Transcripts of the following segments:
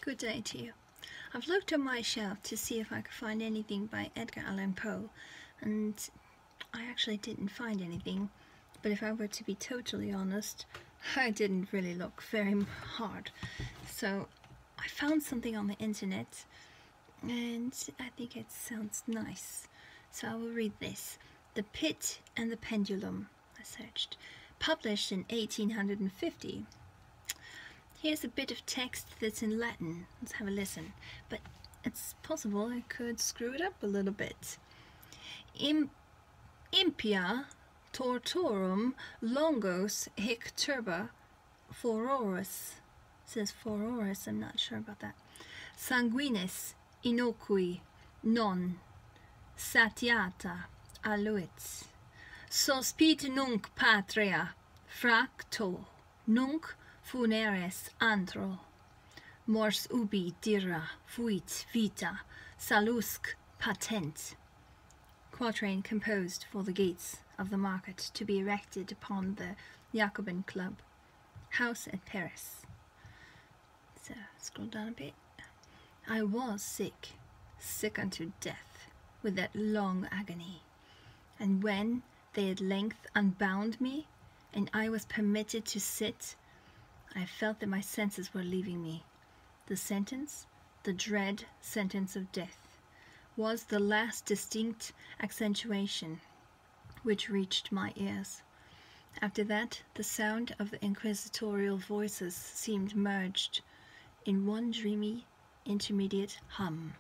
Good day to you. I've looked on my shelf to see if I could find anything by Edgar Allan Poe, and I actually didn't find anything, but if I were to be totally honest, I didn't really look very hard. So I found something on the internet, and I think it sounds nice. So I will read this. The Pit and the Pendulum, I searched. Published in 1850. Here's a bit of text that's in Latin. Let's have a listen. But it's possible I could screw it up a little bit. Impia tortorum longos hic turba fororis. It says fororis, I'm not sure about that. Sanguinis innocui non satiata aluit. Sospit nunc patria fracto nunc funeres antro. Mors ubi dira fuit vita salusc patent. Quatrain composed for the gates of the market to be erected upon the Jacobin Club house at Paris. So scroll down a bit. I was sick, sick unto death, with that long agony. And when they at length unbound me, and I was permitted to sit, I felt that my senses were leaving me. The sentence, the dread sentence of death, was the last distinct accentuation which reached my ears. After that, the sound of the inquisitorial voices seemed merged in one dreamy, intermediate hum.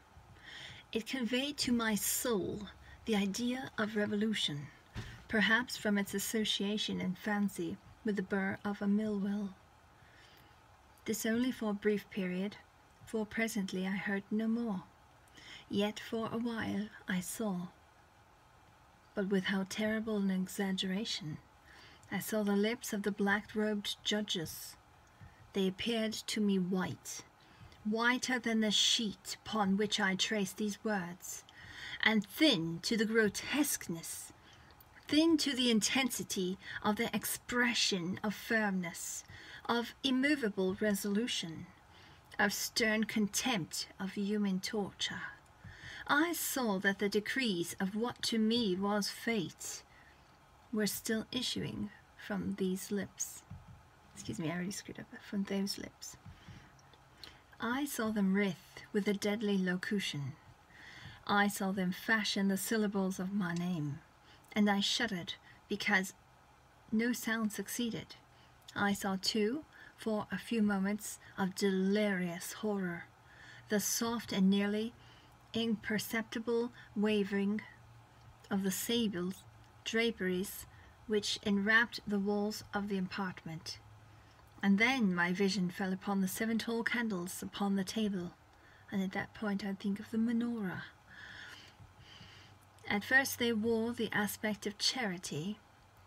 It conveyed to my soul the idea of revolution, perhaps from its association in fancy with the burr of a mill wheel. This only for a brief period, for presently I heard no more. Yet for a while I saw, but with how terrible an exaggeration. I saw the lips of the black-robed judges. They appeared to me white, whiter than the sheet upon which I traced these words, and thin to the grotesqueness, thin to the intensity of their expression of firmness, of immovable resolution, of stern contempt of human torture. I saw that the decrees of what to me was fate were still issuing from these lips. Excuse me, I already screwed up. From those lips. I saw them writhe with a deadly locution. I saw them fashion the syllables of my name, and I shuddered because no sound succeeded. I saw too, for a few moments of delirious horror, the soft and nearly imperceptible wavering of the sable draperies which enwrapped the walls of the apartment. And then my vision fell upon the 7 tall candles upon the table, and at that point I think of the menorah. At first they wore the aspect of charity.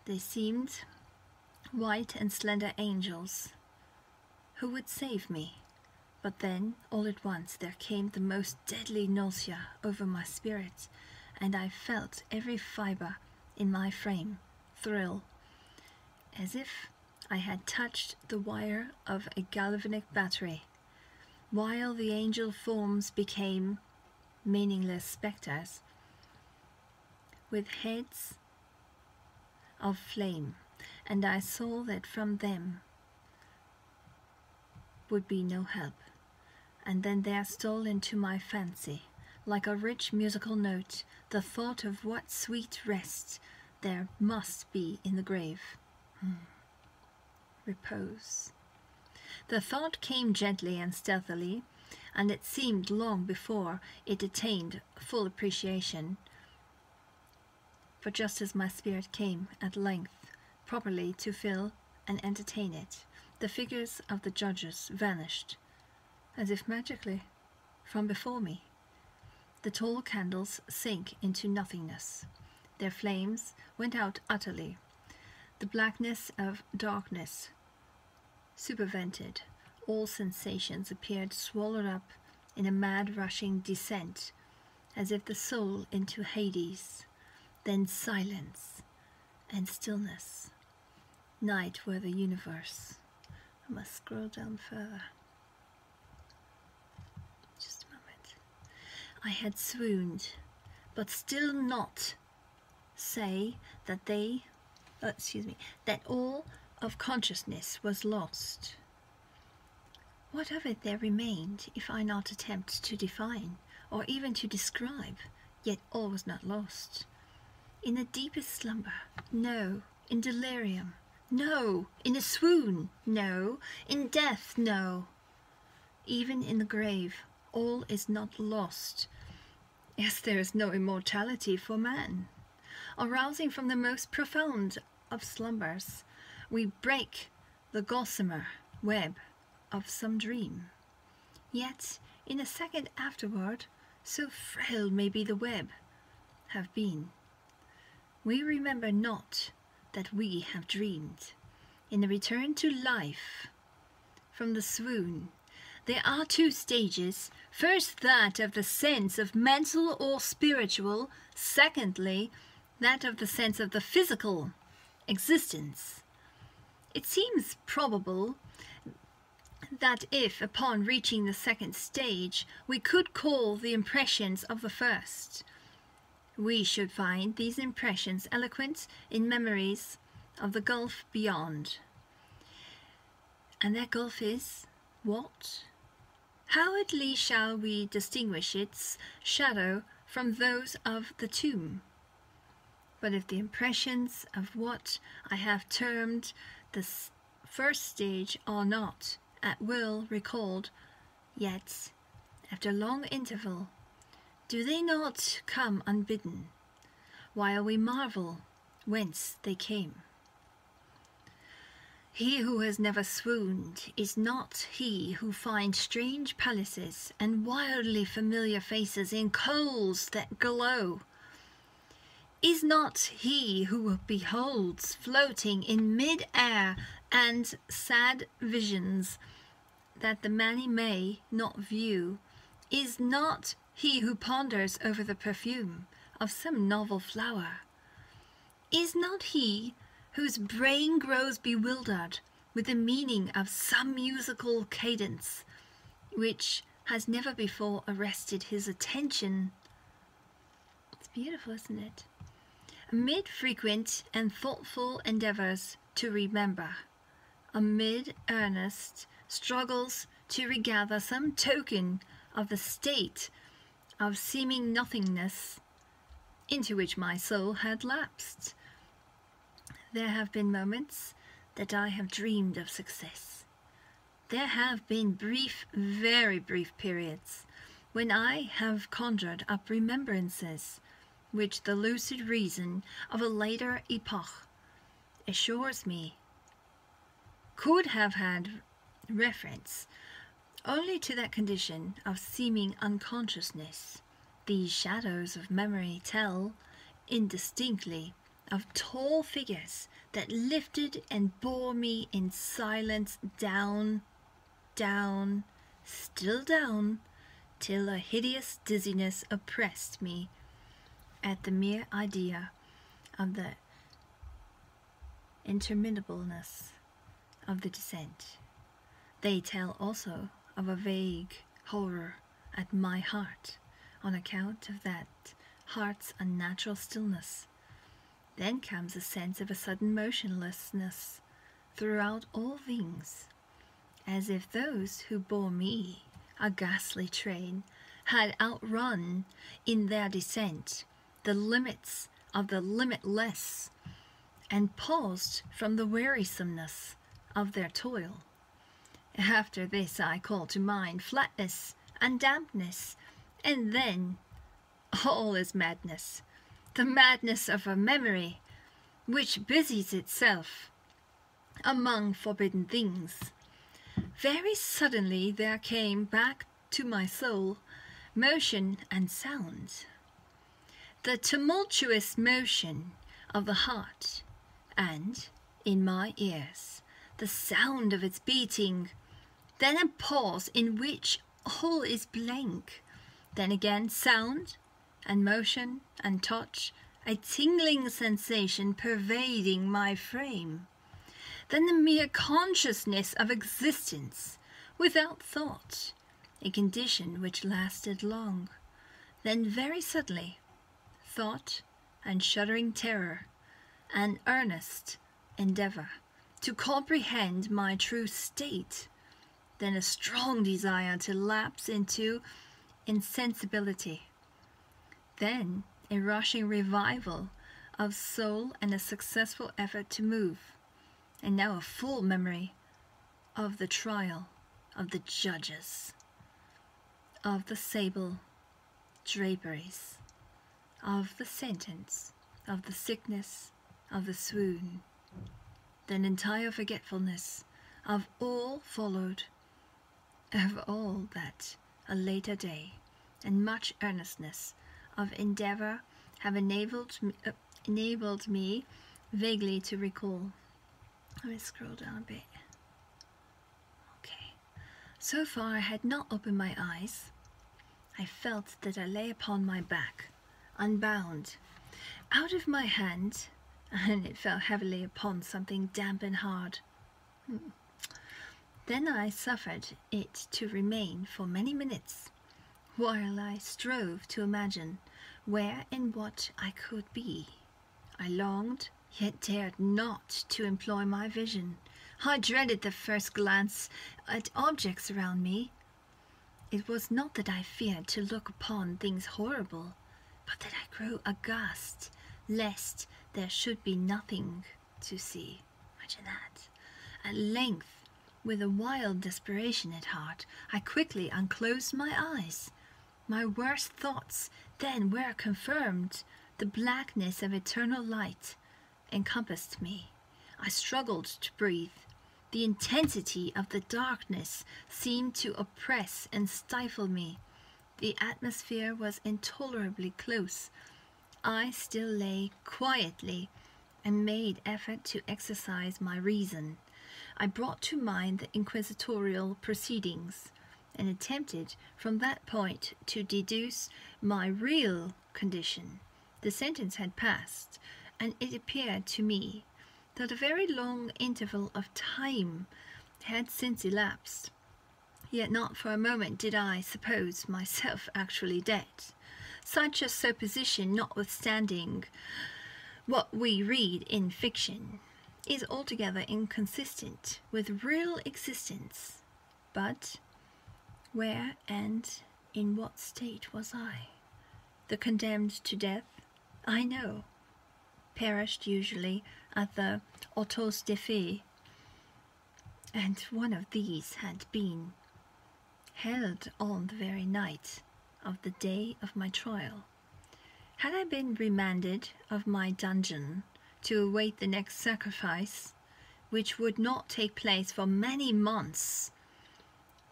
They seemed white and slender angels who would save me. But then, all at once, there came the most deadly nausea over my spirit, and I felt every fibre in my frame thrill, as if I had touched the wire of a galvanic battery, while the angel forms became meaningless spectres with heads of flame, and I saw that from them would be no help. And then there stole into my fancy, like a rich musical note, the thought of what sweet rest there must be in the grave. Repose. The thought came gently and stealthily, and it seemed long before it attained full appreciation. For just as my spirit came at length properly to fill and entertain it, the figures of the judges vanished, as if magically, from before me. The tall candles sank into nothingness. Their flames went out utterly. The blackness of darkness supervented. All sensations appeared swallowed up in a mad rushing descent, as if the soul into Hades. Then silence and stillness. Night were the universe. I must scroll down further. I had swooned, but still not say that that all of consciousness was lost. What of it there remained, if I not attempt to define, or even to describe? Yet all was not lost. In the deepest slumber, no. In delirium, no. In a swoon, no. In death, no. Even in the grave, all is not lost. Yes, there is no immortality for man. Arousing from the most profound of slumbers, we break the gossamer web of some dream. Yet, in a second afterward, so frail may be the web have been, we remember not that we have dreamed. In the return to life from the swoon, there are two stages. First, that of the sense of mental or spiritual. Secondly, that of the sense of the physical existence. It seems probable that if, upon reaching the second stage, we could call the impressions of the first, we should find these impressions eloquent in memories of the gulf beyond. And that gulf is what? How at least shall we distinguish its shadow from those of the tomb? But if the impressions of what I have termed the first stage are not at will recalled, yet, after long interval, do they not come unbidden, while we marvel whence they came? He who has never swooned is not he who finds strange palaces and wildly familiar faces in coals that glow. Is not he who beholds floating in mid-air and sad visions that the many may not view, is not he who ponders over the perfume of some novel flower, is not he whose brain grows bewildered with the meaning of some musical cadence which has never before arrested his attention. It's beautiful, isn't it? Amid frequent and thoughtful endeavours to remember, amid earnest struggles to regather some token of the state of seeming nothingness into which my soul had lapsed, there have been moments that I have dreamed of success. There have been brief, very brief periods when I have conjured up remembrances which the lucid reason of a later epoch assures me could have had reference only to that condition of seeming unconsciousness. These shadows of memory tell indistinctly of tall figures that lifted and bore me in silence down, down, still down, till a hideous dizziness oppressed me at the mere idea of the interminableness of the descent. They tell also of a vague horror at my heart on account of that heart's unnatural stillness. Then comes a sense of a sudden motionlessness throughout all things, as if those who bore me, a ghastly train, had outrun in their descent the limits of the limitless, and paused from the wearisomeness of their toil. After this I call to mind flatness and dampness, and then all is madness, the madness of a memory which busies itself among forbidden things. Very suddenly there came back to my soul motion and sound, the tumultuous motion of the heart, and in my ears the sound of its beating, then a pause in which all is blank, then again sound and motion and touch, a tingling sensation pervading my frame, then the mere consciousness of existence without thought, a condition which lasted long, Then very suddenly, thought and shuddering terror, an earnest endeavour to comprehend my true state, then a strong desire to lapse into insensibility, then a rushing revival of soul and a successful effort to move, and now a full memory of the trial, of the judges, of the sable draperies, of the sentence, of the sickness, of the swoon, then entire forgetfulness of all followed, of all that a later day and much earnestness of endeavour have enabled me vaguely to recall. Let me scroll down a bit. Okay. So far I had not opened my eyes. I felt that I lay upon my back, unbound, out of my hand, and it fell heavily upon something damp and hard. Then I suffered it to remain for many minutes, while I strove to imagine where and what I could be. I longed, yet dared not to employ my vision. I dreaded the first glance at objects around me. It was not that I feared to look upon things horrible, but that I grew aghast, lest there should be nothing to see. Imagine that. At length, with a wild desperation at heart, I quickly unclosed my eyes. My worst thoughts then were confirmed. The blackness of eternal light encompassed me. I struggled to breathe. The intensity of the darkness seemed to oppress and stifle me. The atmosphere was intolerably close. I still lay quietly and made effort to exercise my reason. I brought to mind the inquisitorial proceedings and attempted from that point to deduce my real condition. The sentence had passed, and it appeared to me that a very long interval of time had since elapsed. Yet not for a moment did I suppose myself actually dead. Such a supposition, notwithstanding what we read in fiction, is altogether inconsistent with real existence. But where and in what state was I? The condemned to death, I know, perished usually at the autos de fe, and one of these had been held on the very night of the day of my trial. Had I been remanded of my dungeon to await the next sacrifice, which would not take place for many months,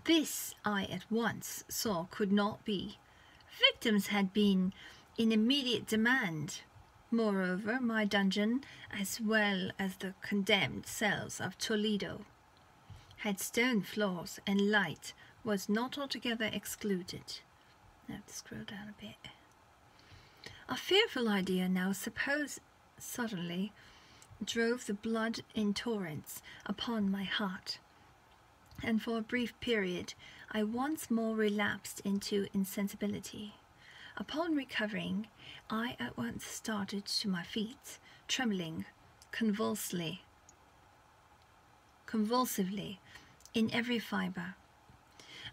this I at once saw could not be. Victims had been in immediate demand. Moreover, my dungeon, as well as the condemned cells of Toledo, had stone floors, and light was not altogether excluded. I have to scroll down a bit. A fearful idea now suddenly drove the blood in torrents upon my heart, and for a brief period I once more relapsed into insensibility. Upon recovering, I at once started to my feet, trembling convulsively in every fibre.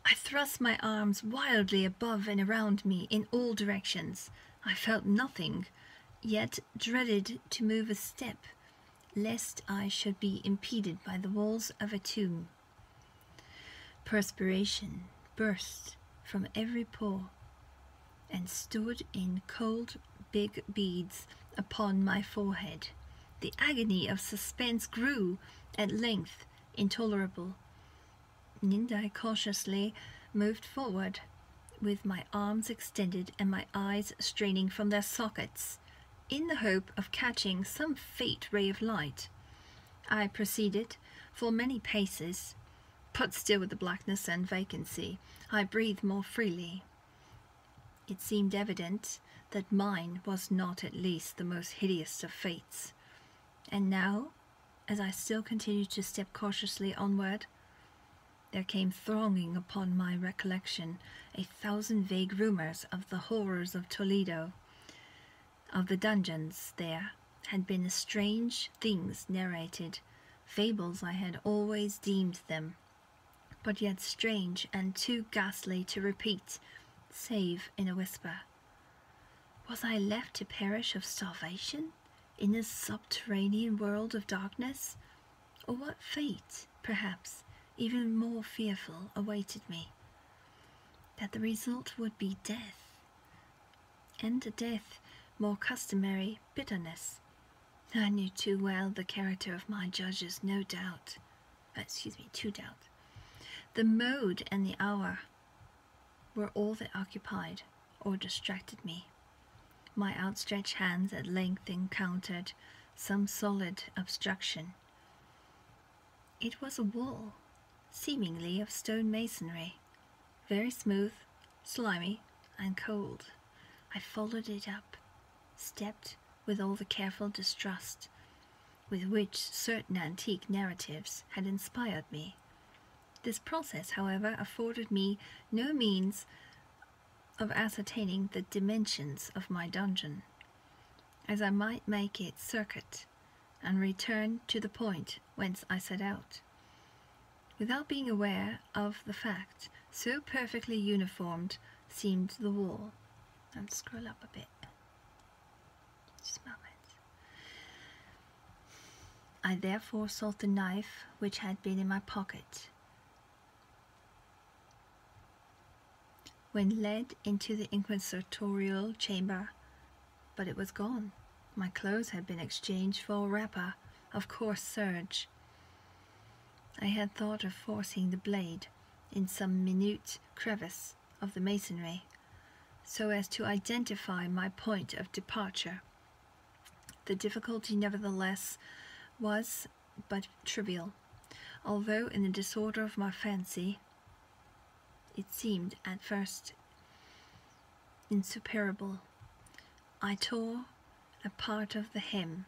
I thrust my arms wildly above and around me in all directions. I felt nothing, yet dreaded to move a step, lest I should be impeded by the walls of a tomb. Perspiration burst from every pore, and stood in cold big beads upon my forehead. The agony of suspense grew at length intolerable, and I cautiously moved forward, with my arms extended and my eyes straining from their sockets, in the hope of catching some faint ray of light. I proceeded for many paces, but still with the blackness and vacancy. I breathed more freely. It seemed evident that mine was not at least the most hideous of fates. And now, as I still continued to step cautiously onward, there came thronging upon my recollection 1,000 vague rumours of the horrors of Toledo. Of the dungeons there had been strange things narrated, fables I had always deemed them, but yet strange and too ghastly to repeat, save in a whisper. Was I left to perish of starvation in this subterranean world of darkness? Or what fate, perhaps, even more fearful, awaited me? That the result would be death, and a death more customary bitterness. I knew too well the character of my judges, to doubt. The mode and the hour were all that occupied or distracted me. My outstretched hands at length encountered some solid obstruction. It was a wall, seemingly of stone masonry, very smooth, slimy, and cold. I followed it up, stepped with all the careful distrust with which certain antique narratives had inspired me. This process, however, afforded me no means of ascertaining the dimensions of my dungeon, as I might make its circuit and return to the point whence I set out, without being aware of the fact, so perfectly uniformed seemed the wall. And scroll up a bit. Just a moment. I therefore sought the knife which had been in my pocket when led into the inquisitorial chamber, but it was gone. My clothes had been exchanged for a wrapper of coarse serge. I had thought of forcing the blade in some minute crevice of the masonry, so as to identify my point of departure. The difficulty, nevertheless, was but trivial, although in the disorder of my fancy it seemed at first insuperable. I tore a part of the hem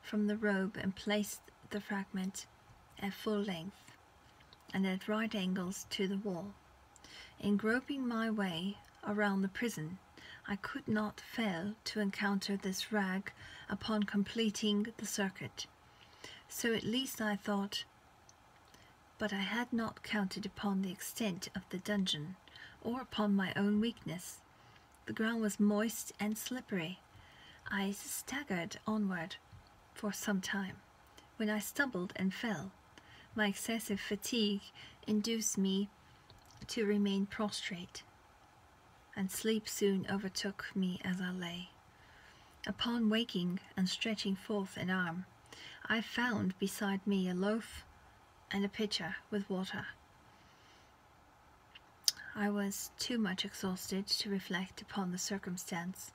from the robe and placed the fragment at full length and at right angles to the wall. In groping my way around the prison, I could not fail to encounter this rag upon completing the circuit. So at least I thought, but I had not counted upon the extent of the dungeon, or upon my own weakness. The ground was moist and slippery. I staggered onward for some time, when I stumbled and fell. My excessive fatigue induced me to remain prostrate, and sleep soon overtook me as I lay. Upon waking and stretching forth an arm, I found beside me a loaf and a pitcher with water. I was too much exhausted to reflect upon the circumstance,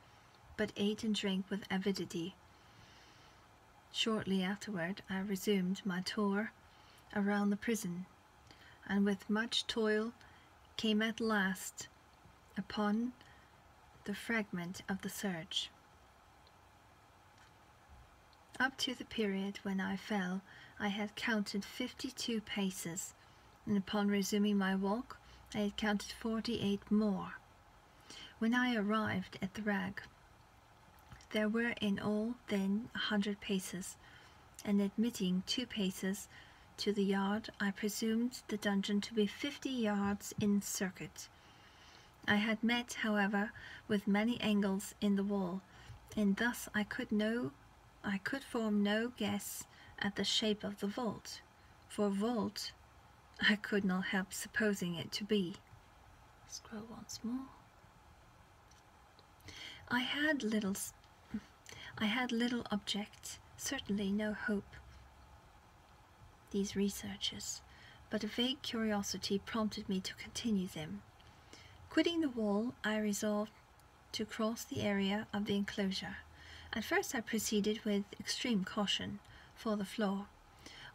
but ate and drank with avidity. Shortly afterward I resumed my tour around the prison, and with much toil came at last upon the fragment of the serge. Up to the period when I fell, I had counted 52 paces, and upon resuming my walk, I had counted 48 more. When I arrived at the rag, there were in all then 100 paces, and admitting 2 paces to the yard, I presumed the dungeon to be 50 yards in circuit. I had met, however, with many angles in the wall, and thus I could form no guess at the shape of the vault. For vault, I could not help supposing it to be. Scroll once more. I had little object, certainly no hope, these researches, but a vague curiosity prompted me to continue them. Quitting the wall, I resolved to cross the area of the enclosure. At first I proceeded with extreme caution, for the floor,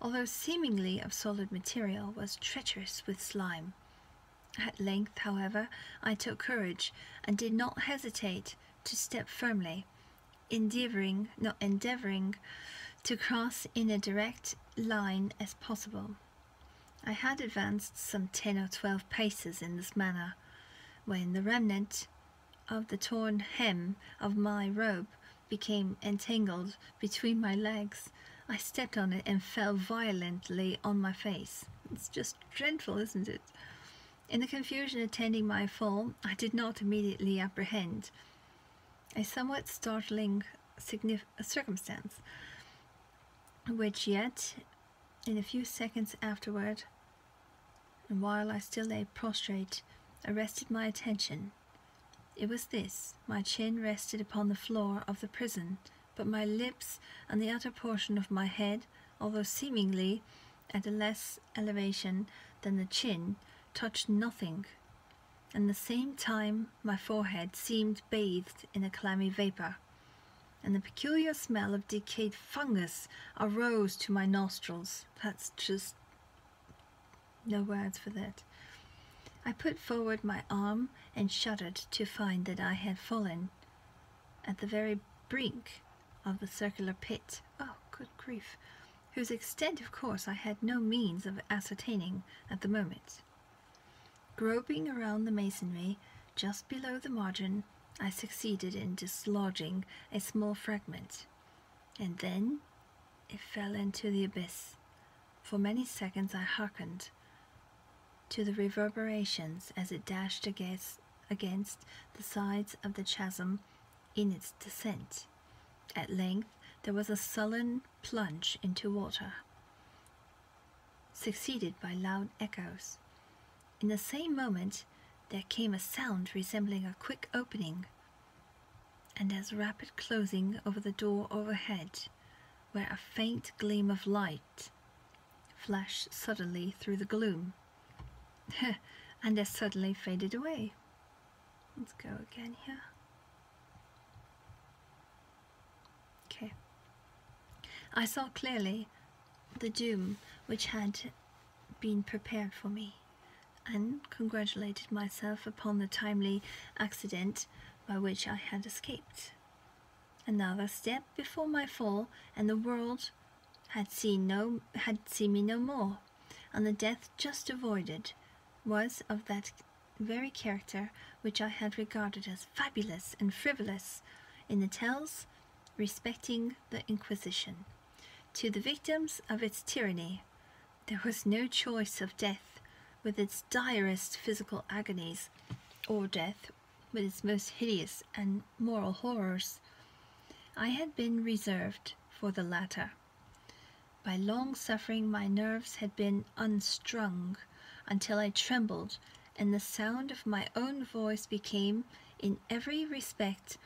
although seemingly of solid material, was treacherous with slime. At length, however, I took courage, and did not hesitate to step firmly, endeavouring to cross in a direct line as possible. I had advanced some 10 or 12 paces in this manner, when the remnant of the torn hem of my robe became entangled between my legs. I stepped on it and fell violently on my face. It's just dreadful, isn't it? In the confusion attending my fall, I did not immediately apprehend a somewhat startling circumstance, which yet, in a few seconds afterward, and while I still lay prostrate, arrested my attention. It was this: my chin rested upon the floor of the prison, but my lips and the outer portion of my head, although seemingly at a less elevation than the chin, touched nothing. At the same time my forehead seemed bathed in a clammy vapour, and the peculiar smell of decayed fungus arose to my nostrils. That's just no words for that. I put forward my arm and shuddered to find that I had fallen at the very brink of the circular pit. Oh, good grief! Whose extent, of course, I had no means of ascertaining at the moment. Groping around the masonry just below the margin, I succeeded in dislodging a small fragment, and then it fell into the abyss. For many seconds I hearkened to the reverberations as it dashed against the sides of the chasm in its descent. At length there was a sullen plunge into water, succeeded by loud echoes. In the same moment there came a sound resembling a quick opening, and as rapid closing over the door overhead, where a faint gleam of light flashed suddenly through the gloom, and as suddenly faded away. Let's go again here. Okay. I saw clearly the doom which had been prepared for me, and congratulated myself upon the timely accident by which I had escaped. Another step before my fall, and the world had seen me no more, and the death just avoided was of that very character which I had regarded as fabulous and frivolous in the tales respecting the Inquisition. To the victims of its tyranny there was no choice of death with its direst physical agonies, or death with its most hideous and moral horrors. I had been reserved for the latter. By long suffering my nerves had been unstrung until I trembled, and the sound of my own voice became, in every respect,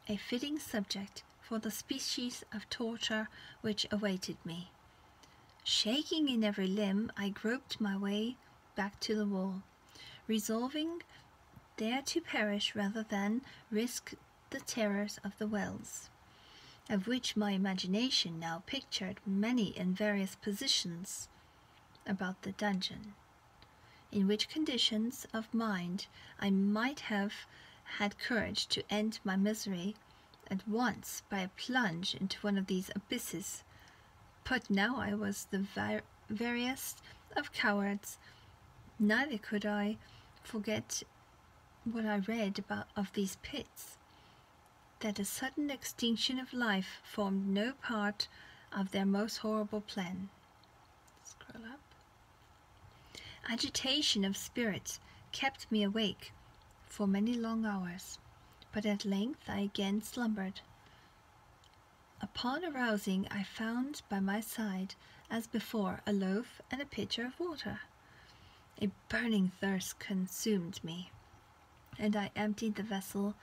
a fitting subject for the species of torture which awaited me. Shaking in every limb, I groped my way back to the wall, resolving there to perish rather than risk the terrors of the wells, of which my imagination now pictured many and various positions about the dungeon. In which conditions of mind I might have had courage to end my misery at once by a plunge into one of these abysses. But now I was the veriest of cowards. Neither could I forget what I read about of these pits, that a sudden extinction of life formed no part of their most horrible plan. Scroll up. Agitation of spirit kept me awake for many long hours, but at length I again slumbered. Upon arousing, I found by my side, as before, a loaf and a pitcher of water. A burning thirst consumed me, and I emptied the vessel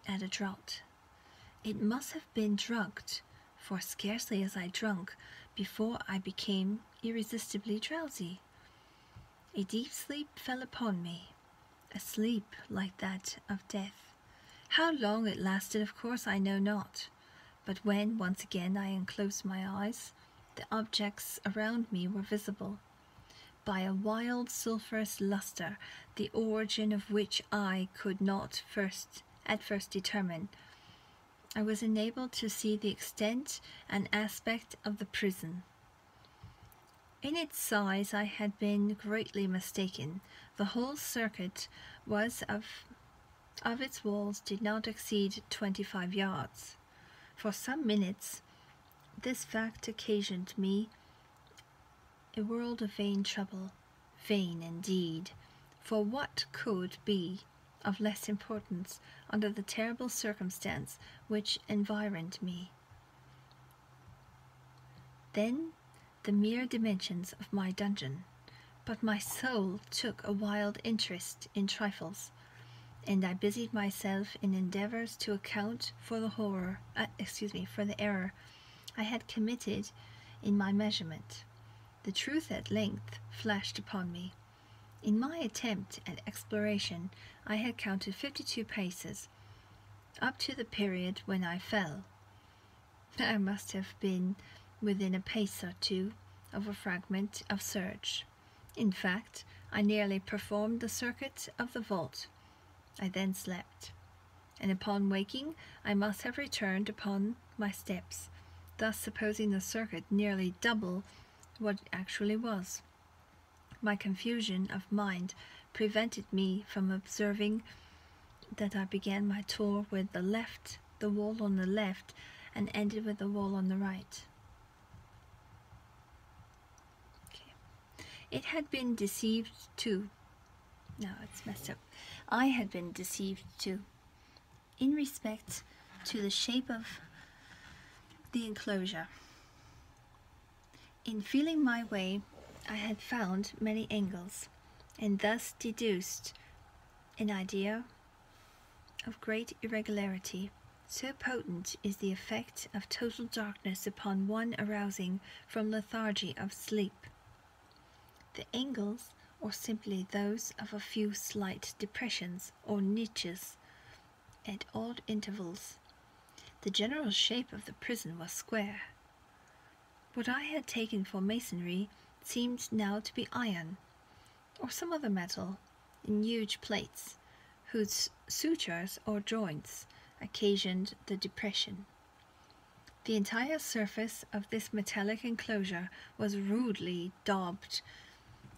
at a draught. It must have been drugged, for scarcely as I drank before I became irresistibly drowsy. A deep sleep fell upon me, a sleep like that of death. How long it lasted, of course, I know not, but when once again I unclosed my eyes, the objects around me were visible, by a wild sulphurous lustre, the origin of which I could not at first determine. I was enabled to see the extent and aspect of the prison. In its size I had been greatly mistaken. The whole circuit was of its walls did not exceed 25 yards. For some minutes this fact occasioned me a world of vain trouble. Vain indeed, for what could be of less importance under the terrible circumstance which environed me than the mere dimensions of my dungeon? But my soul took a wild interest in trifles, and I busied myself in endeavours to account for the error I had committed in my measurement. The truth at length flashed upon me. In my attempt at exploration, I had counted 52 paces, up to the period when I fell. I must have been within a pace or two of a fragment of serge. In fact, I nearly performed the circuit of the vault. I then slept, and upon waking I must have returned upon my steps, thus supposing the circuit nearly double what it actually was. My confusion of mind prevented me from observing that I began my tour with the wall on the left, and ended with the wall on the right. It had been deceived too. No, it's messed up. I had been deceived too, in respect to the shape of the enclosure. In feeling my way, I had found many angles, and thus deduced an idea of great irregularity. So potent is the effect of total darkness upon one arousing from lethargy of sleep. The angles, or simply those of a few slight depressions or niches at odd intervals. The general shape of the prison was square. What I had taken for masonry seemed now to be iron, or some other metal, in huge plates, whose sutures or joints occasioned the depression. The entire surface of this metallic enclosure was rudely daubed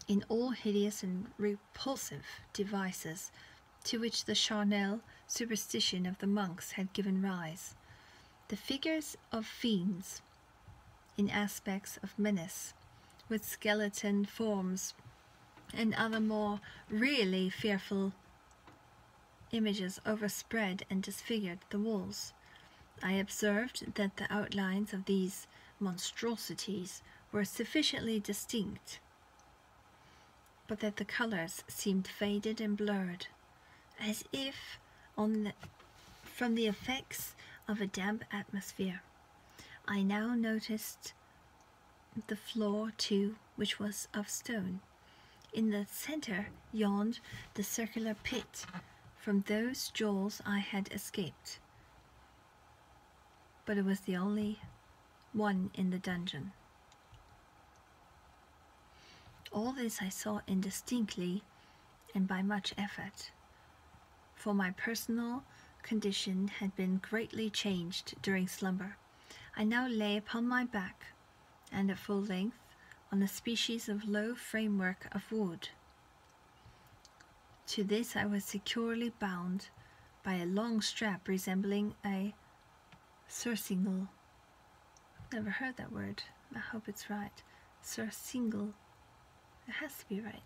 in all hideous and repulsive devices to which the charnel superstition of the monks had given rise. The figures of fiends, in aspects of menace, with skeleton forms and other more really fearful images, overspread and disfigured the walls. I observed that the outlines of these monstrosities were sufficiently distinct, but that the colours seemed faded and blurred, as if from the effects of a damp atmosphere. I now noticed the floor too, which was of stone. In the centre yawned the circular pit. From those jaws I had escaped, but it was the only one in the dungeon. All this I saw indistinctly and by much effort, for my personal condition had been greatly changed during slumber. I now lay upon my back, and at full length, on a species of low framework of wood. To this I was securely bound by a long strap resembling a surcingle. Never heard that word. I hope it's right. Surcingle. It has to be right.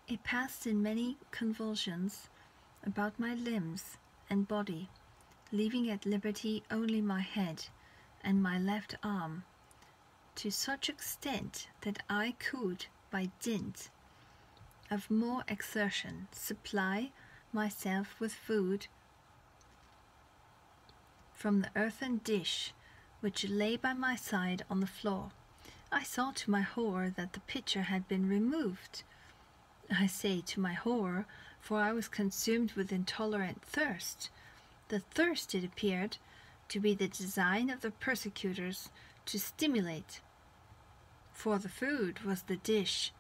It passed in many convulsions about my limbs and body, leaving at liberty only my head and my left arm, to such extent that I could, by dint of more exertion, supply myself with food from the earthen dish which lay by my side on the floor. I saw to my horror that the pitcher had been removed. I say to my horror, for I was consumed with intolerant thirst. The thirst, it appeared, to be the design of the persecutors to stimulate, for the food was the dish.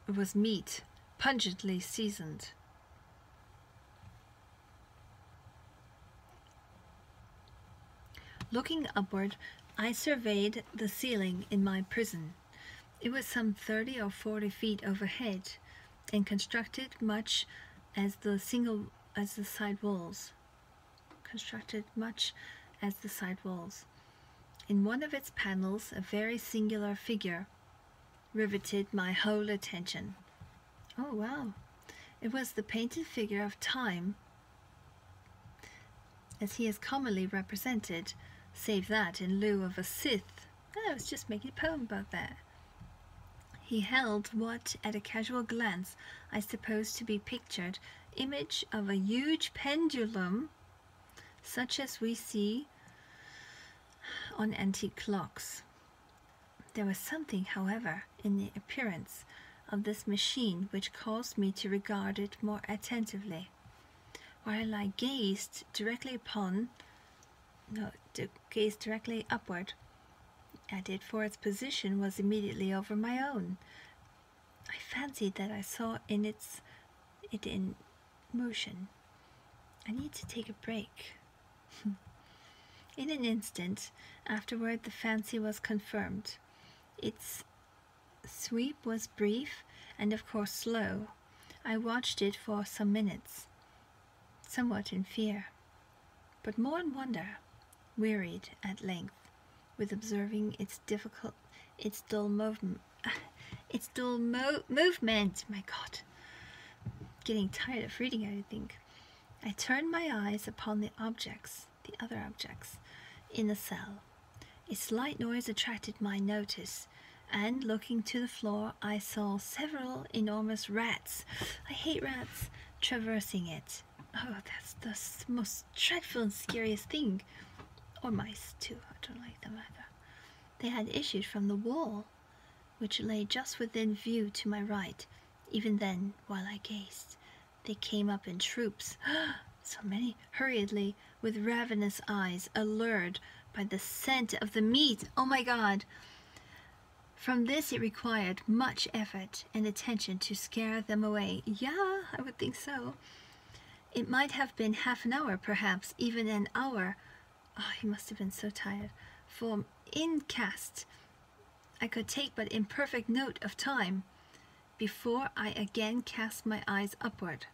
It was meat, pungently seasoned. Looking upward I surveyed the ceiling in my prison. It was some 30 or 40 feet overhead, and constructed much as the side walls. In one of its panels, a very singular figure riveted my whole attention. Oh wow! It was the painted figure of Time, as he is commonly represented, save that in lieu of a Sith. I was just making a poem about that. He held what, at a casual glance, I supposed to be pictured image of a huge pendulum, such as we see on antique clocks. There was something, however, in the appearance of this machine which caused me to regard it more attentively. While I gazed directly upward at it, for its position was immediately over my own. I fancied that I saw it in motion. I need to take a break. In an instant afterward, the fancy was confirmed. Its sweep was brief and of course slow. I watched it for some minutes, somewhat in fear, but more in wonder, wearied at length with observing its dull movement. My God, getting tired of reading it, I think. I turned my eyes upon the other objects in the cell. A slight noise attracted my notice, and looking to the floor, I saw several enormous rats. I hate rats, traversing it. Oh, that's the most dreadful and scariest thing. Or mice, too. I don't like them either. They had issued from the wall, which lay just within view to my right. Even then, while I gazed, they came up in troops, so many, hurriedly, with ravenous eyes, allured by the scent of the meat. Oh my God! From this it required much effort and attention to scare them away. Yeah, I would think so. It might have been half an hour, perhaps even an hour. Oh, he must have been so tired. For in cast, I could take but imperfect note of time before I again cast my eyes upward.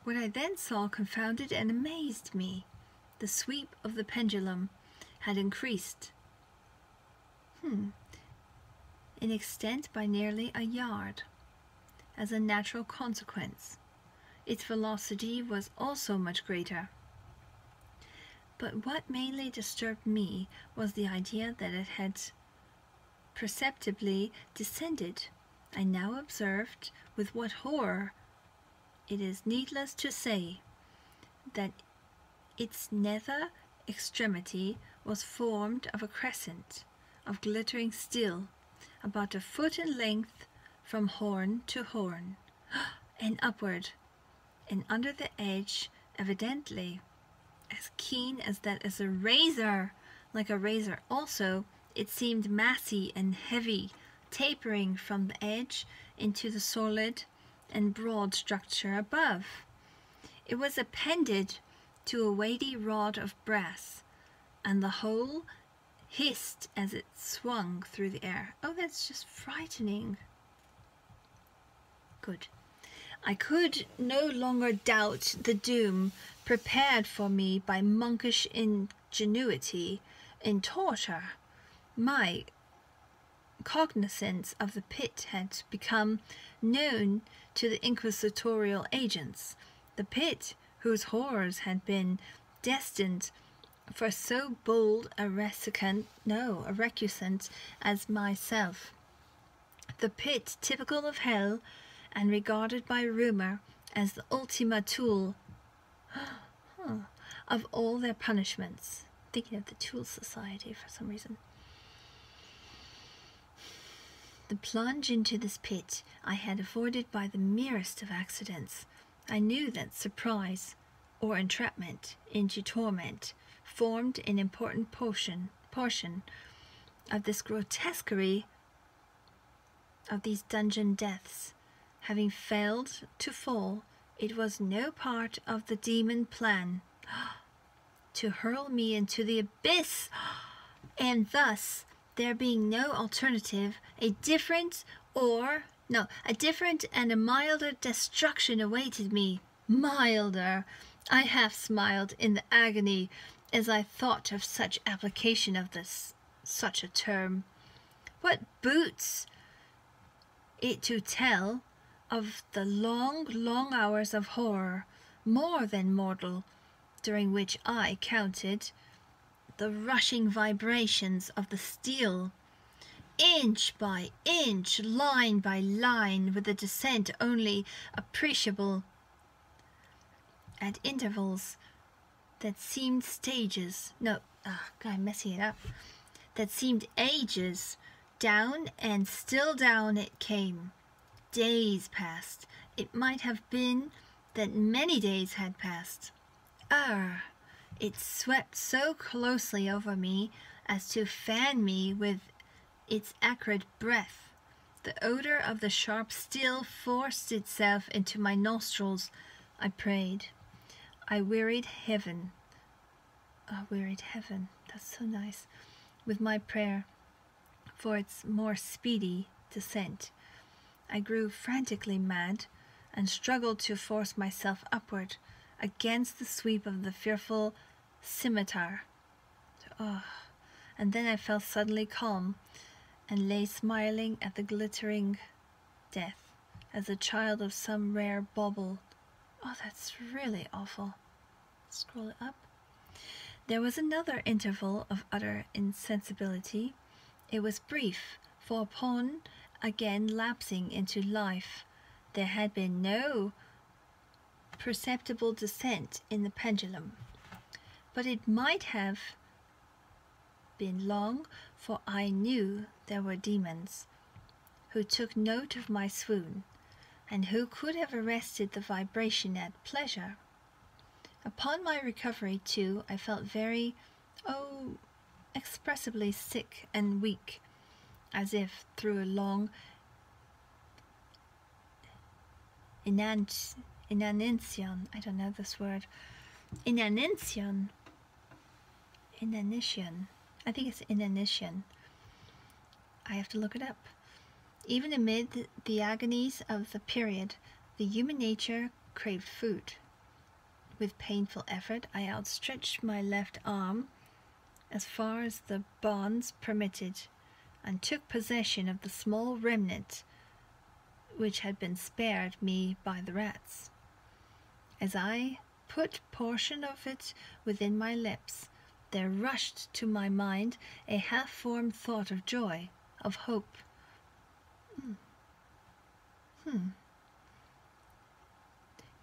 What I then saw confounded and amazed me. The sweep of the pendulum had increased in extent by nearly a yard. As a natural consequence, its velocity was also much greater. But what mainly disturbed me was the idea that it had perceptibly descended. I now observed with what horror, it is needless to say, that its nether extremity was formed of a crescent of glittering steel, about a foot in length from horn to horn, and upward, and under the edge, evidently as keen as that as a razor. Like a razor also, it seemed massy and heavy, tapering from the edge into the solid and broad structure above. It was appended to a weighty rod of brass, and the whole hissed as it swung through the air. Oh, that's just frightening. Good. I could no longer doubt the doom prepared for me by monkish ingenuity in torture. My cognizance of the pit had become known to the inquisitorial agents. The pit, whose horrors had been destined for so bold a recusant as myself. The pit, typical of hell, and regarded by rumor as the ultima thule of all their punishments. Thinking of the Tool Society for some reason. The plunge into this pit I had avoided by the merest of accidents. I knew that surprise, or entrapment into torment, formed an important portion of this grotesquerie of these dungeon deaths. Having failed to fall, it was no part of the demon plan to hurl me into the abyss. And thus, there being no alternative, a different and a milder destruction awaited me. Milder! I half smiled in the agony as I thought of such application of such a term. What boots it to tell of the long, long hours of horror, more than mortal, during which I counted the rushing vibrations of the steel, inch by inch, line by line, with the descent only appreciable at intervals that seemed that seemed ages. Down and still down it came. Days passed. It might have been that many days had passed. It swept so closely over me as to fan me with its acrid breath. The odor of the sharp steel forced itself into my nostrils. I prayed. I wearied heaven. That's so nice. With my prayer for its more speedy descent. I grew frantically mad and struggled to force myself upward against the sweep of the fearful scimitar. And then I felt suddenly calm and lay smiling at the glittering death as a child of some rare bauble. That's really awful. Scroll it up. There was another interval of utter insensibility. It was brief, for upon again lapsing into life, there had been no perceptible descent in the pendulum. But it might have been long, for I knew there were demons who took note of my swoon, and who could have arrested the vibration at pleasure. Upon my recovery, too, I felt very, expressibly sick and weak, as if through a long inanition. I don't know this word. Inanition. I think it's inanition. I have to look it up. Even amid the agonies of the period, the human nature craved food. With painful effort, I outstretched my left arm as far as the bonds permitted, and took possession of the small remnant which had been spared me by the rats. As I put portion of it within my lips, there rushed to my mind a half-formed thought of joy, of hope.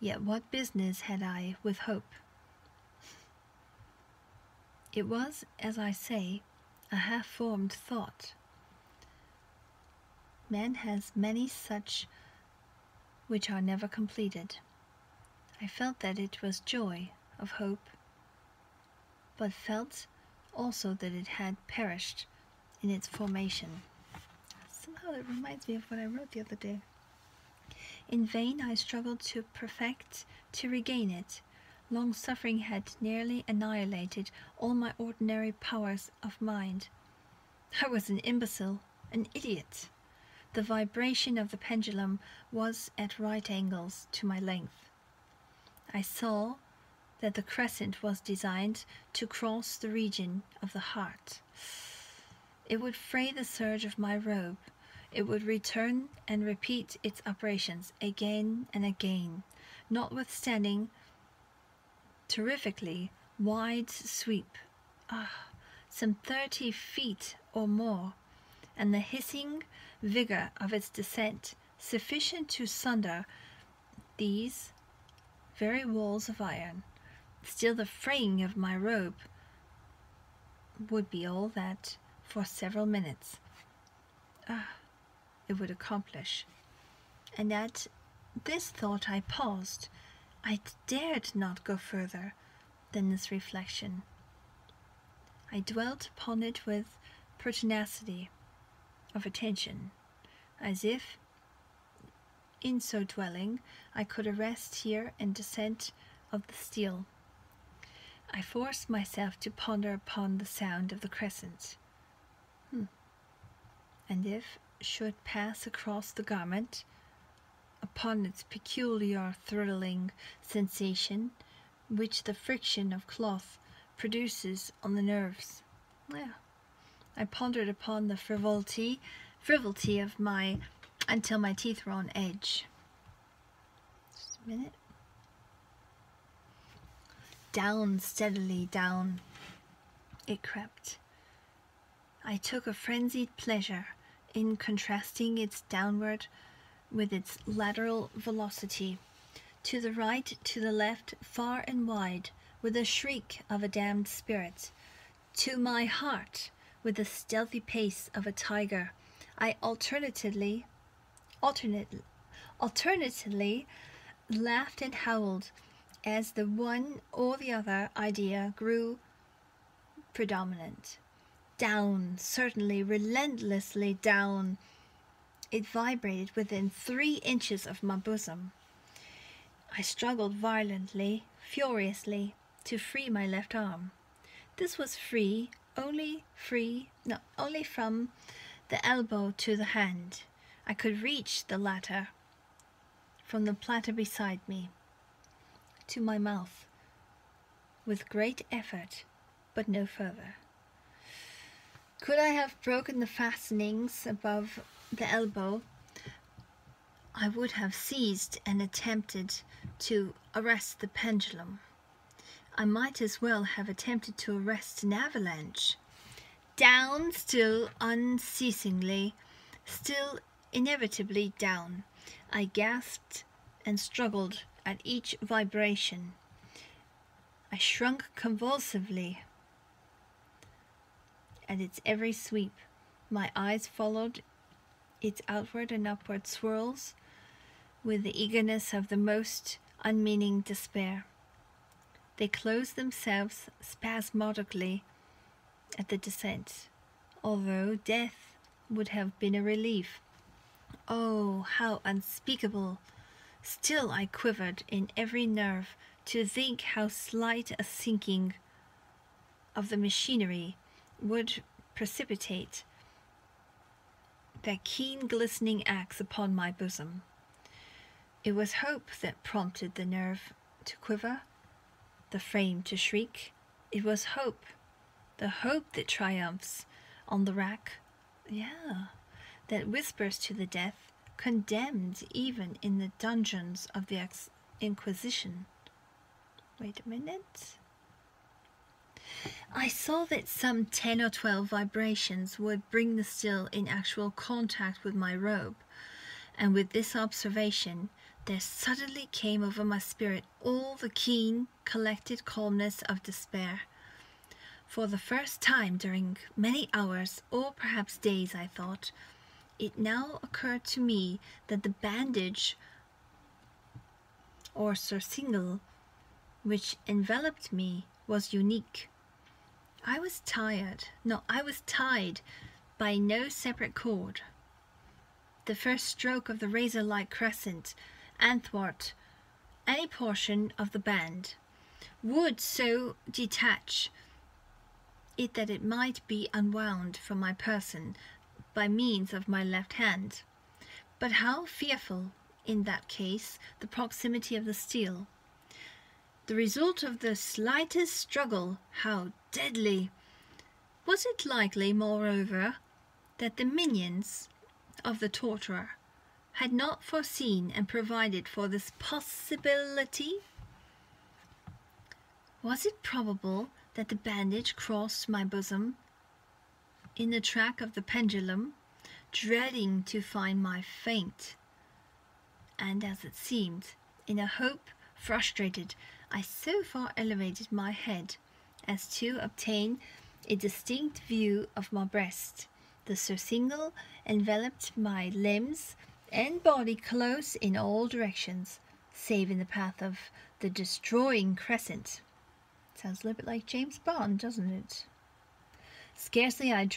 Yet what business had I with hope? It was, as I say, a half-formed thought. Man has many such which are never completed. I felt that it was joy of hope, but felt also that it had perished in its formation. Somehow it reminds me of what I wrote the other day. In vain I struggled to perfect, to regain it. Long suffering had nearly annihilated all my ordinary powers of mind. I was an imbecile, an idiot. The vibration of the pendulum was at right angles to my length. I saw that the crescent was designed to cross the region of the heart. It would fray the serge of my robe. It would return and repeat its operations again and again, notwithstanding terrifically wide sweep, some 30 feet or more, and the hissing vigor of its descent sufficient to sunder these very walls of iron. Still the fraying of my robe would be all that for several minutes it would accomplish. And at this thought I paused. I dared not go further than this reflection. I dwelt upon it with pertinacity of attention, as if in so dwelling I could arrest here and descent of the steel. I forced myself to ponder upon the sound of the crescent. And if should pass across the garment, upon its peculiar thrilling sensation which the friction of cloth produces on the nerves. Yeah. I pondered upon the frivolity of my until my teeth were on edge. Just a minute. Down, steadily down, it crept. I took a frenzied pleasure in contrasting its downward with its lateral velocity, to the right, to the left, far and wide, with the shriek of a damned spirit. To my heart, with the stealthy pace of a tiger, I alternately laughed and howled as the one or the other idea grew predominant. Down, certainly, relentlessly down. It vibrated within 3 inches of my bosom. I struggled violently, furiously, to free my left arm. This was only from the elbow to the hand. I could reach the latter from the platter beside me to my mouth with great effort, but no further. Could I have broken the fastenings above the elbow, I would have seized and attempted to arrest the pendulum. I might as well have attempted to arrest an avalanche. Down, still unceasingly, still inevitably down. I gasped and struggled at each vibration. I shrunk convulsively at its every sweep. My eyes followed its outward and upward swirls with the eagerness of the most unmeaning despair. They closed themselves spasmodically at the descent, although death would have been a relief. Oh, how unspeakable! Still I quivered in every nerve to think how slight a sinking of the machinery would precipitate their keen glistening axe upon my bosom. It was hope that prompted the nerve to quiver, the frame to shriek. It was hope, the hope that triumphs on the rack, that whispers to the death, condemned even in the dungeons of the Inquisition. Wait a minute. I saw that some 10 or 12 vibrations would bring the still in actual contact with my robe, and with this observation there suddenly came over my spirit all the keen, collected calmness of despair. For the first time during many hours, or perhaps days, I thought, it now occurred to me that the bandage or surcingle which enveloped me was unique. I was tied by no separate cord. The first stroke of the razor-like crescent athwart any portion of the band would so detach it that it might be unwound from my person by means of my left hand. But how fearful, in that case, the proximity of the steel! The result of the slightest struggle, how deadly! Was it likely, moreover, that the minions of the torturer had not foreseen and provided for this possibility? Was it probable that the bandage crossed my bosom in the track of the pendulum, dreading to find my faint? And as it seemed, in a hope frustrated, I so far elevated my head as to obtain a distinct view of my breast. The surcingle enveloped my limbs and body close in all directions, save in the path of the destroying crescent. Sounds a little bit like James Bond, doesn't it? Scarcely had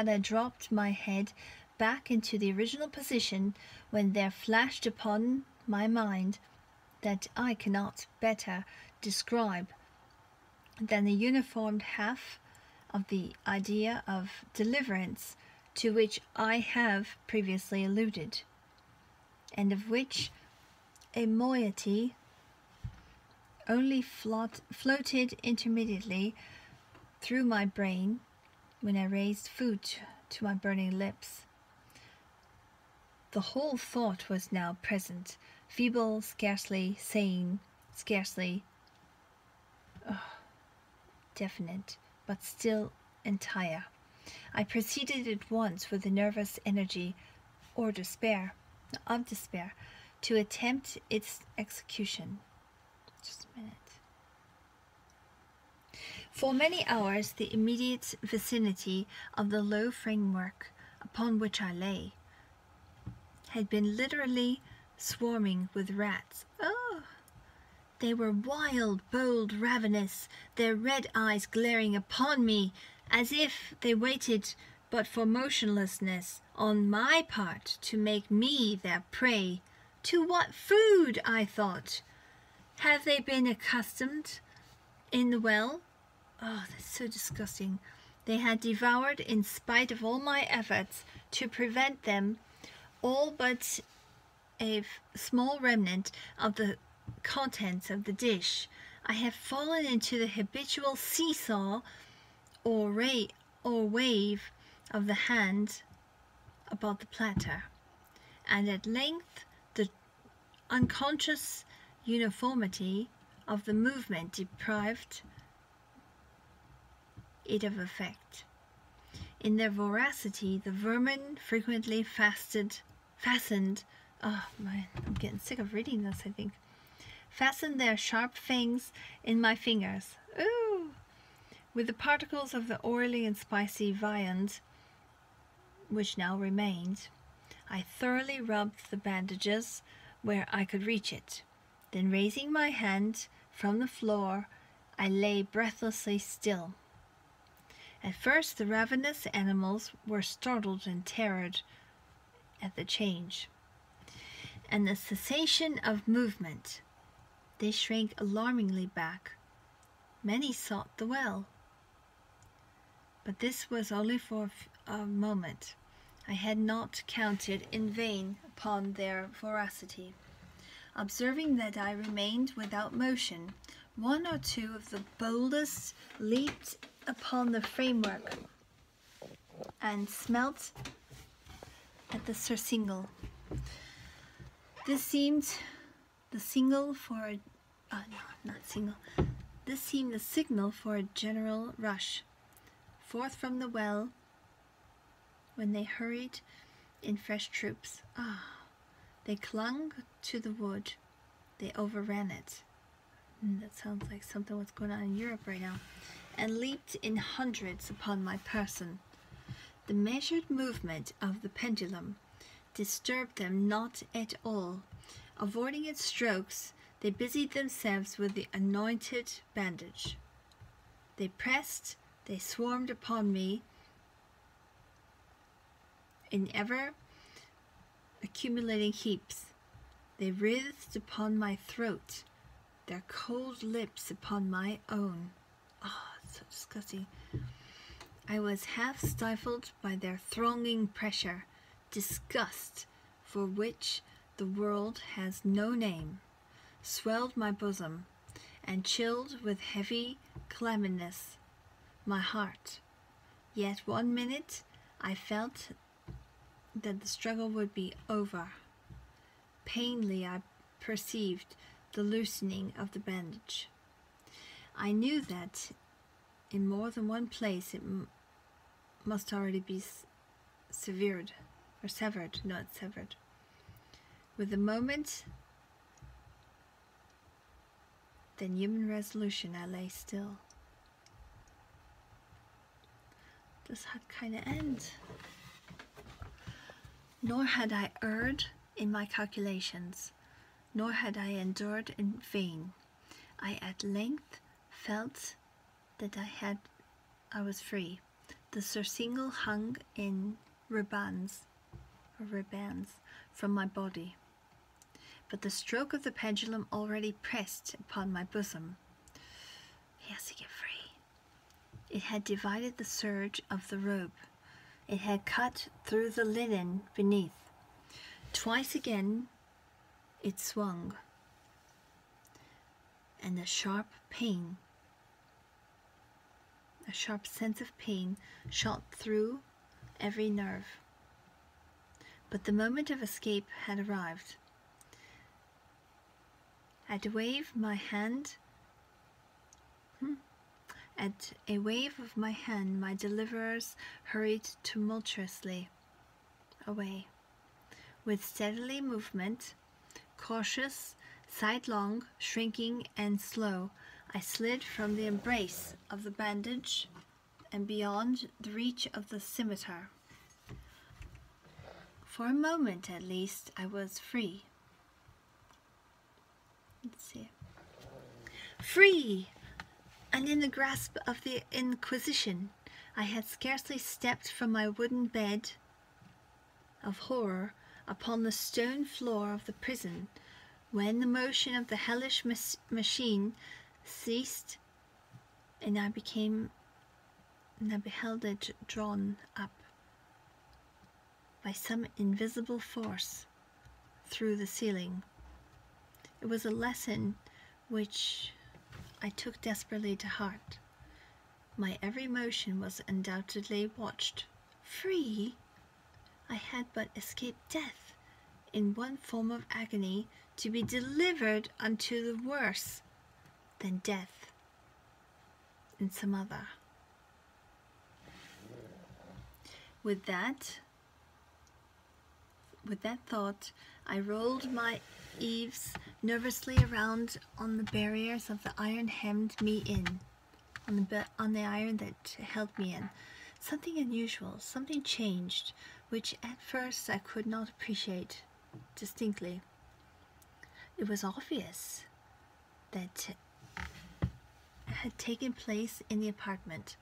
I dropped my head back into the original position when there flashed upon my mind that I cannot better describe than the uniformed half of the idea of deliverance to which I have previously alluded, and of which a moiety only floated intermittently through my brain when I raised food to my burning lips. The whole thought was now present, feeble, scarcely sane, scarcely definite, but still entire. I proceeded at once with the nervous energy of despair, to attempt its execution. Just a minute. For many hours, the immediate vicinity of the low framework upon which I lay had been literally swarming with rats. Oh! They were wild, bold, ravenous, their red eyes glaring upon me as if they waited but for motionlessness on my part to make me their prey. To what food, I thought? Have they been accustomed in the well? Oh, that's so disgusting. They had devoured, in spite of all my efforts to prevent them, all but a small remnant of the contents of the dish. I have fallen into the habitual seesaw or wave of the hand about the platter, and at length the unconscious uniformity of the movement deprived it of effect. In their voracity, the vermin frequently fastened. Oh man, I'm getting sick of reading this, I think. Fastened their sharp fangs in my fingers. Ooh! With the particles of the oily and spicy viand which now remained, I thoroughly rubbed the bandages where I could reach it. Then, raising my hand from the floor, I lay breathlessly still. At first the ravenous animals were startled and terrored at the change, and the cessation of movement. They shrank alarmingly back. Many sought the well, but this was only for a moment. I had not counted in vain upon their voracity. Observing that I remained without motion, one or two of the boldest leaped upon the framework and smelt at the surcingle. This seemed the signal for This seemed the signal for a general rush forth from the well, when they hurried in fresh troops. They clung to the wood. They overran it. That sounds like something what's going on in Europe right now. And leaped in hundreds upon my person. The measured movement of the pendulum disturbed them not at all. Avoiding its strokes, they busied themselves with the anointed bandage. They pressed, they swarmed upon me in ever accumulating heaps. They writhed upon my throat, their cold lips upon my own. So disgusting. I was half stifled by their thronging pressure. Disgust, for which the world has no name, swelled my bosom, and chilled with heavy clamminess my heart. Yet 1 minute I felt that the struggle would be over. Painfully I perceived the loosening of the bandage. I knew that in more than one place it must already be severed. With a moment, then human resolution, I lay still. This had kind of end. Nor had I erred in my calculations, nor had I endured in vain. I at length felt that I was free. The surcingle hung in ribands from my body, but the stroke of the pendulum already pressed upon my bosom. He has to get free. It had divided the serge of the robe. It had cut through the linen beneath. Twice again it swung, and a sharp sense of pain shot through every nerve. But the moment of escape had arrived. At a wave of my hand, my deliverers hurried tumultuously away. With steadily movement, cautious, sidelong, shrinking, and slow, I slid from the embrace of the bandage and beyond the reach of the scimitar. For a moment, at least, I was free. Let's see. Free! And in the grasp of the Inquisition. I had scarcely stepped from my wooden bed of horror upon the stone floor of the prison when the motion of the hellish machine ceased, and I beheld it drawn up by some invisible force through the ceiling. It was a lesson which I took desperately to heart. My every motion was undoubtedly watched. Free? I had but escaped death in one form of agony, to be delivered unto the worse than death in some other. With that thought, I rolled my eaves nervously around on the barriers of the iron hemmed me in, on the iron that held me in. Something unusual, something changed, which at first I could not appreciate distinctly. It was obvious that had taken place in the apartment.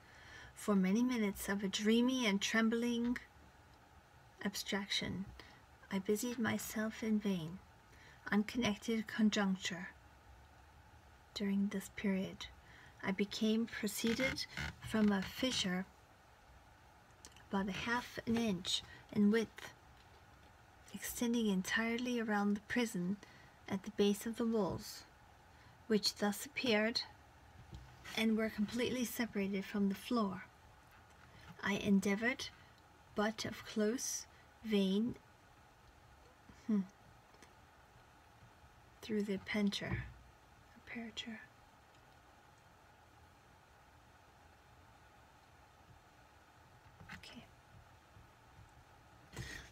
For many minutes of a dreamy and trembling abstraction, I busied myself in vain, unconnected conjuncture. During this period, I proceeded from a fissure about half an inch in width, extending entirely around the prison at the base of the walls, which thus appeared and were completely separated from the floor. I endeavored, but of close, vain, through the aperture. Okay.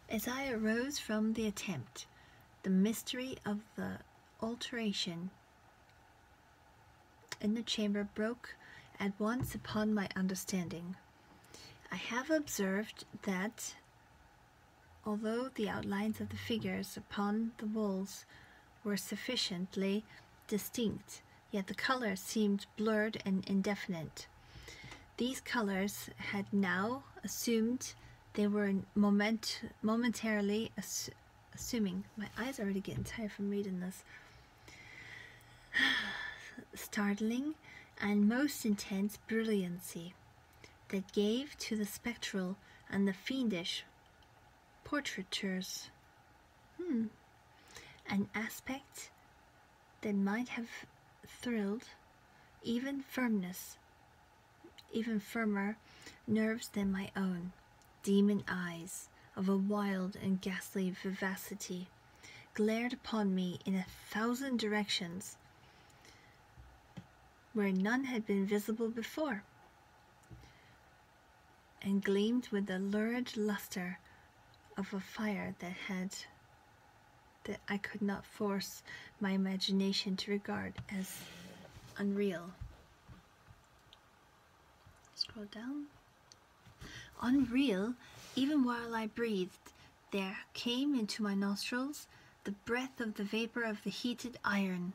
As I arose from the attempt, the mystery of the alteration in the chamber broke at once upon my understanding. I have observed that, although the outlines of the figures upon the walls were sufficiently distinct, yet the colors seemed blurred and indefinite. These colors had now assumed, they were momentarily assuming, my eyes are already getting tired from reading this, startling and most intense brilliancy that gave to the spectral and the fiendish portraitures an aspect that might have thrilled even firmer nerves than my own. Demon eyes of a wild and ghastly vivacity glared upon me in 1,000 directions where none had been visible before, and gleamed with the lurid luster of a fire that I could not force my imagination to regard as unreal. Scroll down. Unreal, even while I breathed, there came into my nostrils the breath of the vapor of the heated iron.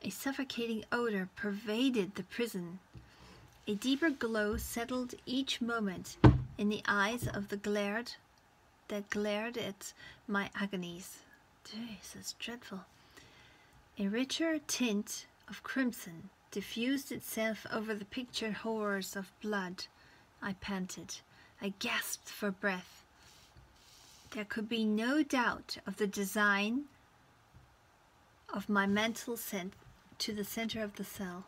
A suffocating odor pervaded the prison. A deeper glow settled each moment in the eyes of the glared at my agonies. Jeez, that's dreadful. A richer tint of crimson diffused itself over the pictured horrors of blood. I panted. I gasped for breath. There could be no doubt of the design of my mantle sent to the center of the cell.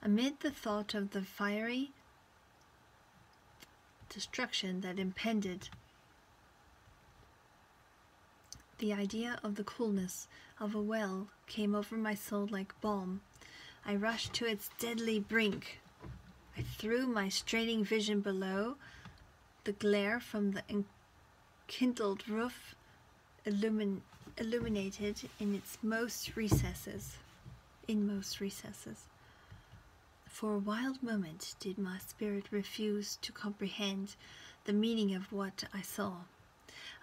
Amid the thought of the fiery destruction that impended, the idea of the coolness of a well came over my soul like balm. I rushed to its deadly brink. I threw my straining vision below. The glare from the enkindled roof illuminated in most recesses. For a wild moment did my spirit refuse to comprehend the meaning of what I saw.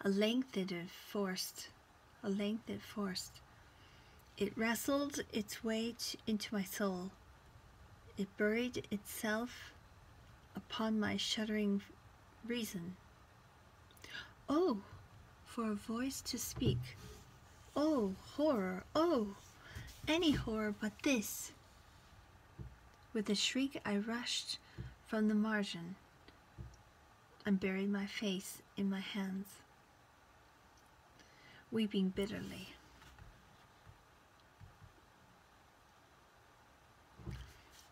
A length it forced. It wrestled its way into my soul. It buried itself upon my shuddering reason. Oh, for a voice to speak. Oh, horror, oh, any horror but this. With a shriek I rushed from the margin and buried my face in my hands, weeping bitterly.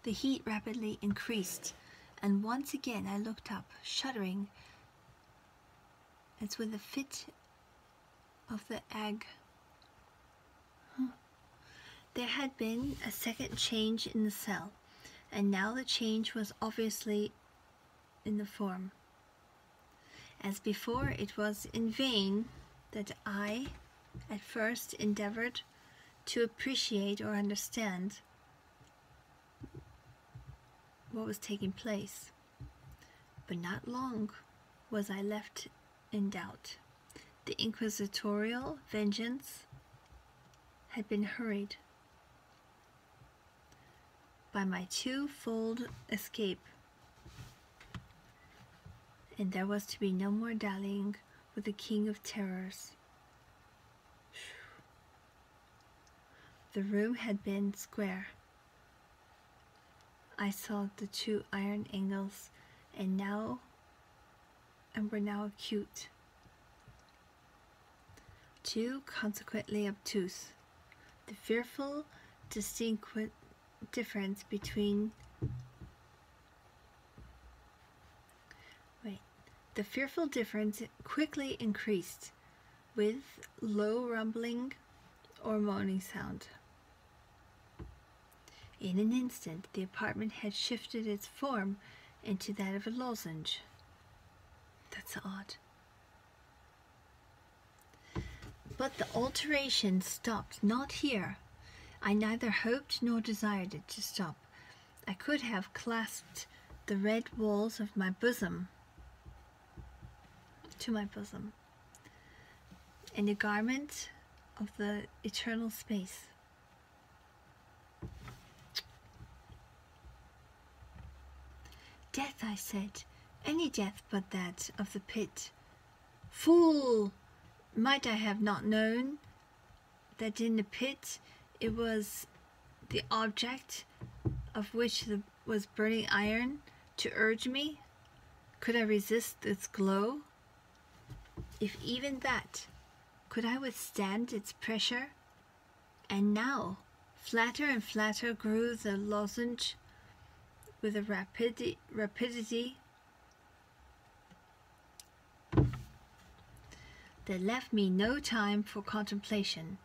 The heat rapidly increased, and once again I looked up, shuddering as with a fit of the ague. There had been a second change in the cell, and now the change was obviously in the form. As before, it was in vain that I at first endeavored to appreciate or understand what was taking place. But not long was I left in doubt. The inquisitorial vengeance had been hurried by my twofold escape, and there was to be no more dallying with the King of Terrors. The room had been square. I saw the two iron angles, and were now acute. Two consequently obtuse. The fearful difference between the fearful difference quickly increased with low rumbling or moaning sound. In an instant the apartment had shifted its form into that of a lozenge. That's odd. But the alteration stopped not here. I neither hoped nor desired it to stop. I could have clasped the red walls of my bosom to my bosom, and a garment of the eternal space. Death, I said, any death but that of the pit. Fool! Might I have not known that in the pit it was the object of which was burning iron to urge me? Could I resist its glow? If even that, could I withstand its pressure? And now, flatter and flatter grew the lozenge with a rapidity that left me no time for contemplation.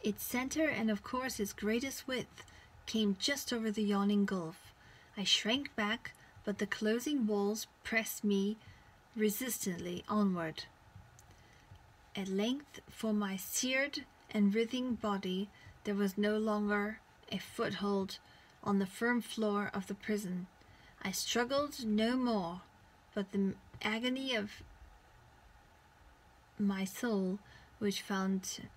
Its center, and of course its greatest width, came just over the yawning gulf. I shrank back, but the closing walls pressed me resistantly onward. At length, for my seared and writhing body, there was no longer a foothold on the firm floor of the prison. I struggled no more, but the agony of my soul, which found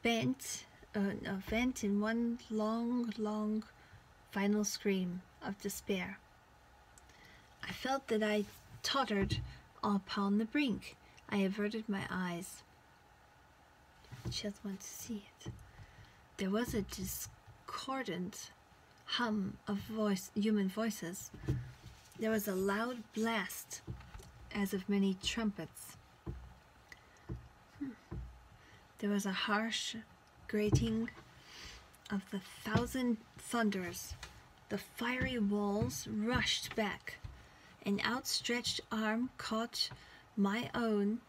a vent in one long, final scream of despair. I felt that I tottered upon the brink. I averted my eyes. She doesn't want to see it. there was a discordant hum of human voices. There was a loud blast as of many trumpets. There was a harsh grating of the 1,000 thunders. The fiery walls rushed back. An outstretched arm caught my own,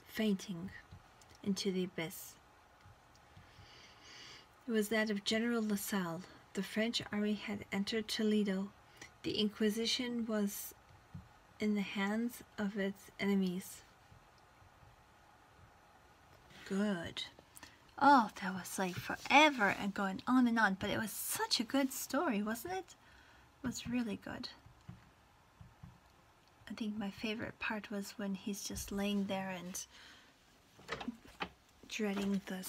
fainting into the abyss. It was that of General Lasalle. The French army had entered Toledo. The Inquisition was in the hands of its enemies. Good. Oh, that was like forever and going on and on, but it was such a good story, wasn't it? It was really good. I think my favorite part was when he's just laying there and dreading the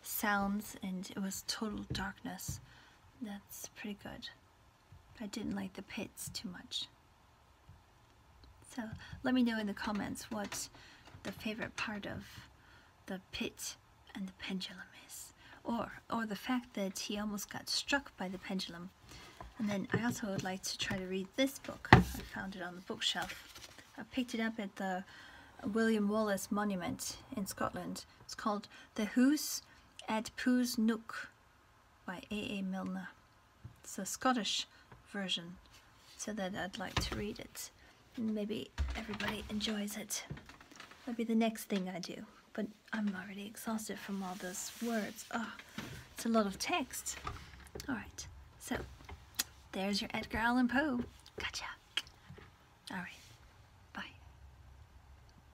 sounds, and it was total darkness. That's pretty good. I didn't like the pits too much. So let me know in the comments what the favorite part of the Pit and the Pendulum is, or the fact that he almost got struck by the pendulum. And then I also would like to try to read this book. I found it on the bookshelf. I picked it up at the William Wallace Monument in Scotland. It's called The Hoose at Pooh's Neuk by A.A. Milne. It's a Scottish version, so that I'd like to read it. And maybe everybody enjoys it. Maybe the next thing I do. But I'm already exhausted from all those words. Oh, it's a lot of text. Alright, so there's your Edgar Allan Poe. Gotcha. Alright.